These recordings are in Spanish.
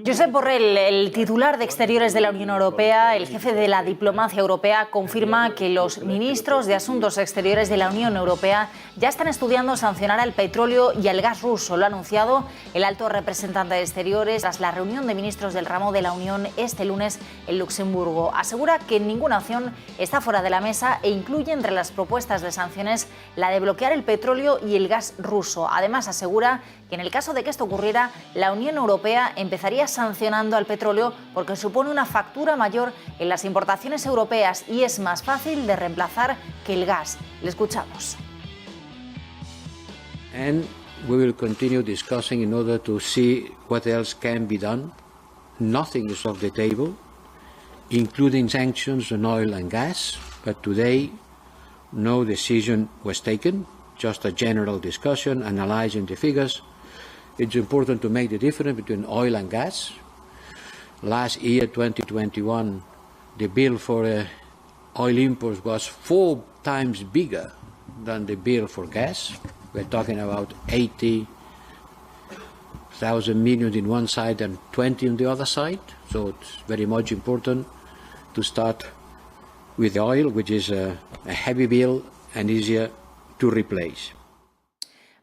Josep Borrell, el titular de Exteriores de la Unión Europea, el jefe de la diplomacia europea, confirma que los ministros de Asuntos Exteriores de la Unión Europea ya están estudiando sancionar al petróleo y al gas ruso. Lo ha anunciado el alto representante de Exteriores tras la reunión de ministros del ramo de la Unión este lunes en Luxemburgo. Asegura que ninguna opción está fuera de la mesa e incluye entre las propuestas de sanciones la de bloquear el petróleo y el gas ruso. Además, asegura que en el caso de que esto ocurriera, la Unión Europea empezaría sancionando al petróleo porque supone una factura mayor en las importaciones europeas y es más fácil de reemplazar que el gas. Le escuchamos. And we will continue discussing in order to see what else can be done. Nothing is off the table, including sanctions on oil and gas, but today no decision was taken, just a general discussion analyzing the figures. It's important to make the difference between oil and gas. Last year, 2021, the bill for oil imports was 4 times bigger than the bill for gas. We're talking about 80,000 million in one side and 20 on the other side. So it's very much important to start with the oil, which is a heavy bill and easier to replace.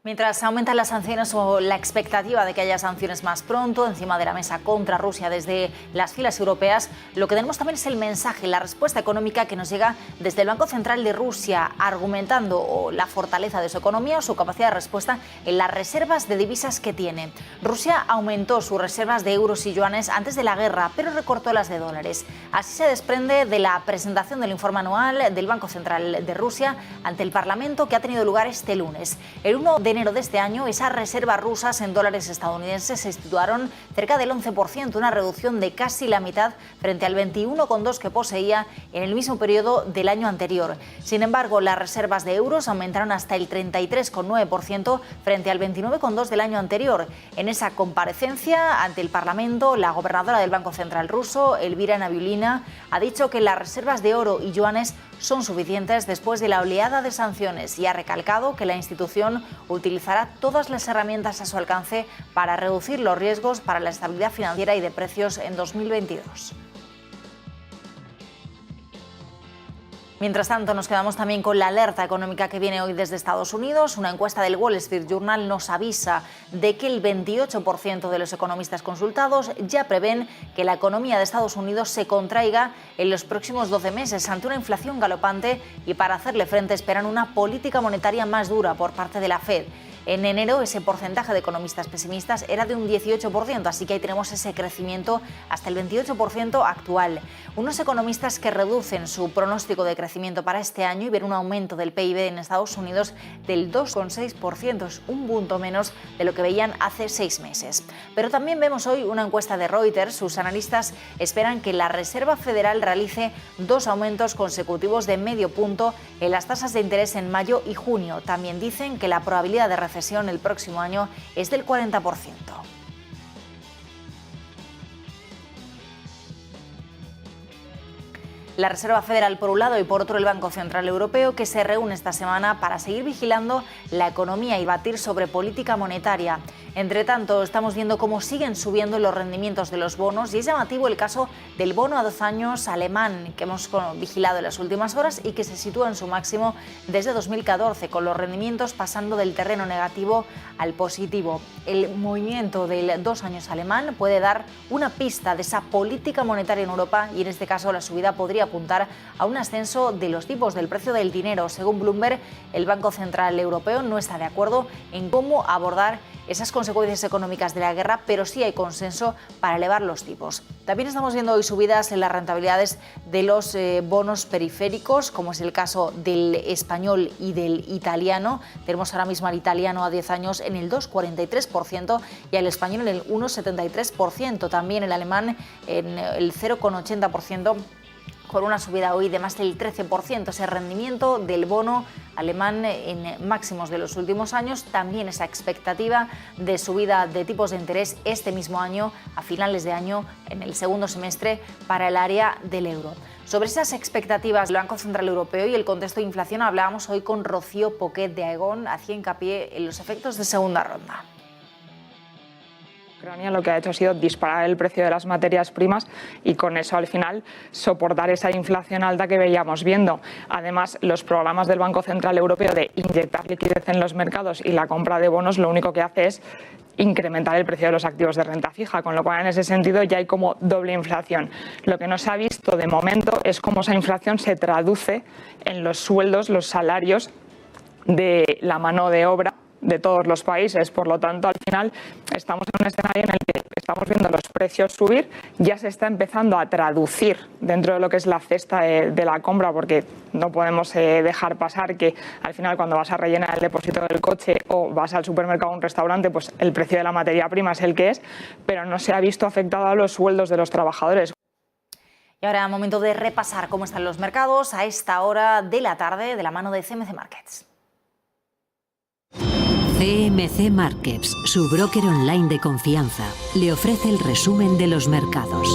Mientras aumentan las sanciones o la expectativa de que haya sanciones más pronto encima de la mesa contra Rusia desde las filas europeas, lo que tenemos también es el mensaje, la respuesta económica que nos llega desde el Banco Central de Rusia, argumentando la fortaleza de su economía o su capacidad de respuesta en las reservas de divisas que tiene. Rusia aumentó sus reservas de euros y yuanes antes de la guerra, pero recortó las de dólares. Así se desprende de la presentación del informe anual del Banco Central de Rusia ante el Parlamento que ha tenido lugar este lunes. El 1 de enero de este año, esas reservas rusas en dólares estadounidenses se situaron cerca del 11%, una reducción de casi la mitad frente al 21,2% que poseía en el mismo periodo del año anterior. Sin embargo, las reservas de euros aumentaron hasta el 33,9% frente al 29,2% del año anterior. En esa comparecencia ante el Parlamento, la gobernadora del Banco Central ruso, Elvira Nabiullina, ha dicho que las reservas de oro y yuanes son suficientes después de la oleada de sanciones y ha recalcado que la institución utilizará todas las herramientas a su alcance para reducir los riesgos para la estabilidad financiera y de precios en 2022. Mientras tanto, nos quedamos también con la alerta económica que viene hoy desde Estados Unidos. Una encuesta del Wall Street Journal nos avisa de que el 28% de los economistas consultados ya prevén que la economía de Estados Unidos se contraiga en los próximos 12 meses ante una inflación galopante y para hacerle frente esperan una política monetaria más dura por parte de la Fed. En enero ese porcentaje de economistas pesimistas era de un 18%, así que ahí tenemos ese crecimiento hasta el 28% actual. Unos economistas que reducen su pronóstico de crecimiento para este año y ven un aumento del PIB en Estados Unidos del 2,6%, es un punto menos de lo que veían hace 6 meses. Pero también vemos hoy una encuesta de Reuters. Sus analistas esperan que la Reserva Federal realice 2 aumentos consecutivos de medio punto en las tasas de interés en mayo y junio. También dicen que la probabilidad de recesión el próximo año es del 40%. La Reserva Federal por un lado y por otro el Banco Central Europeo, que se reúne esta semana para seguir vigilando la economía y batir sobre política monetaria. Entre tanto, estamos viendo cómo siguen subiendo los rendimientos de los bonos y es llamativo el caso del bono a 2 años alemán que hemos vigilado en las últimas horas y que se sitúa en su máximo desde 2014, con los rendimientos pasando del terreno negativo al positivo. El movimiento del 2 años alemán puede dar una pista de esa política monetaria en Europa y en este caso la subida podría apuntar a un ascenso de los tipos del precio del dinero. Según Bloomberg, el Banco Central Europeo no está de acuerdo en cómo abordar esas consecuencias económicas de la guerra, pero sí hay consenso para elevar los tipos. También estamos viendo hoy subidas en las rentabilidades de los bonos periféricos, como es el caso del español y del italiano. Tenemos ahora mismo al italiano a 10 años en el 2,43% y al español en el 1,73%. También el alemán en el 0,80%. Con una subida hoy de más del 13%, ese rendimiento del bono alemán en máximos de los últimos años, también esa expectativa de subida de tipos de interés este mismo año, a finales de año, en el segundo semestre, para el área del euro. Sobre esas expectativas del Banco Central Europeo y el contexto de inflación hablábamos hoy con Rocío Poquet de Aegon, hacía hincapié en los efectos de segunda ronda. Ucrania lo que ha hecho ha sido disparar el precio de las materias primas y con eso al final soportar esa inflación alta que veíamos viendo. Además, los programas del Banco Central Europeo de inyectar liquidez en los mercados y la compra de bonos lo único que hace es incrementar el precio de los activos de renta fija, con lo cual en ese sentido ya hay como doble inflación. Lo que no se ha visto de momento es cómo esa inflación se traduce en los sueldos, los salarios de la mano de obra de todos los países. Por lo tanto, al final estamos en un escenario en el que estamos viendo los precios subir, ya se está empezando a traducir dentro de lo que es la cesta de la compra, porque no podemos dejar pasar que al final cuando vas a rellenar el depósito del coche o vas al supermercado o un restaurante, pues el precio de la materia prima es el que es, pero no se ha visto afectado a los sueldos de los trabajadores. Y ahora momento de repasar cómo están los mercados a esta hora de la tarde de la mano de CMC Markets. CMC Markets, su broker online de confianza, le ofrece el resumen de los mercados.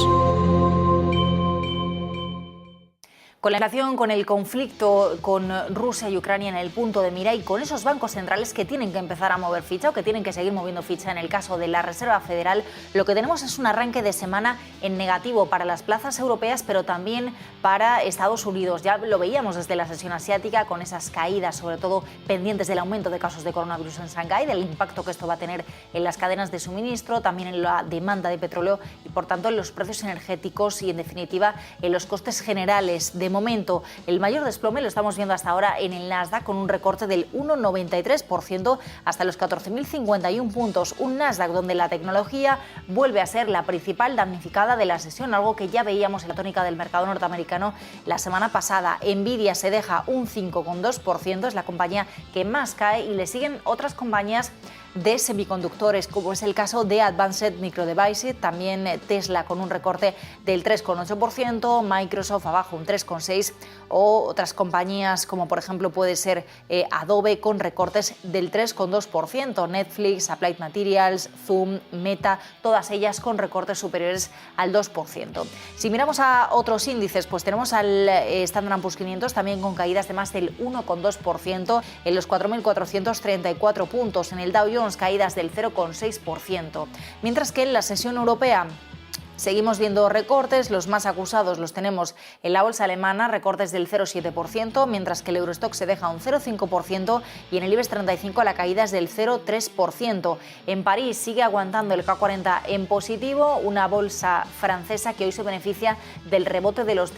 Con la inflación, con el conflicto con Rusia y Ucrania en el punto de mira y con esos bancos centrales que tienen que empezar a mover ficha o que tienen que seguir moviendo ficha en el caso de la Reserva Federal, lo que tenemos es un arranque de semana en negativo para las plazas europeas, pero también para Estados Unidos. Ya lo veíamos desde la sesión asiática con esas caídas, sobre todo pendientes del aumento de casos de coronavirus en Shanghái, del impacto que esto va a tener en las cadenas de suministro, también en la demanda de petróleo y, por tanto, en los precios energéticos y, en definitiva, en los costes generales. De momento, el mayor desplome lo estamos viendo hasta ahora en el Nasdaq con un recorte del 1,93% hasta los 14.051 puntos. Un Nasdaq donde la tecnología vuelve a ser la principal damnificada de la sesión, algo que ya veíamos en la tónica del mercado norteamericano la semana pasada. Nvidia se deja un 5,2%, es la compañía que más cae y le siguen otras compañías de semiconductores, como es el caso de Advanced Micro Devices, también Tesla con un recorte del 3,8%, Microsoft abajo un 3,6% o otras compañías como por ejemplo puede ser Adobe con recortes del 3,2%, Netflix, Applied Materials, Zoom, Meta, todas ellas con recortes superiores al 2%. Si miramos a otros índices, pues tenemos al Standard & Poor's 500 también con caídas de más del 1,2% en los 4.434 puntos, en el Dow Jones caídas del 0,6%, mientras que en la sesión europea seguimos viendo recortes, los más acusados los tenemos en la bolsa alemana, recortes del 0,7%, mientras que el Eurostock se deja un 0,5% y en el IBEX 35 la caída es del 0,3%. En París sigue aguantando el CAC 40 en positivo, una bolsa francesa que hoy se beneficia del rebote de los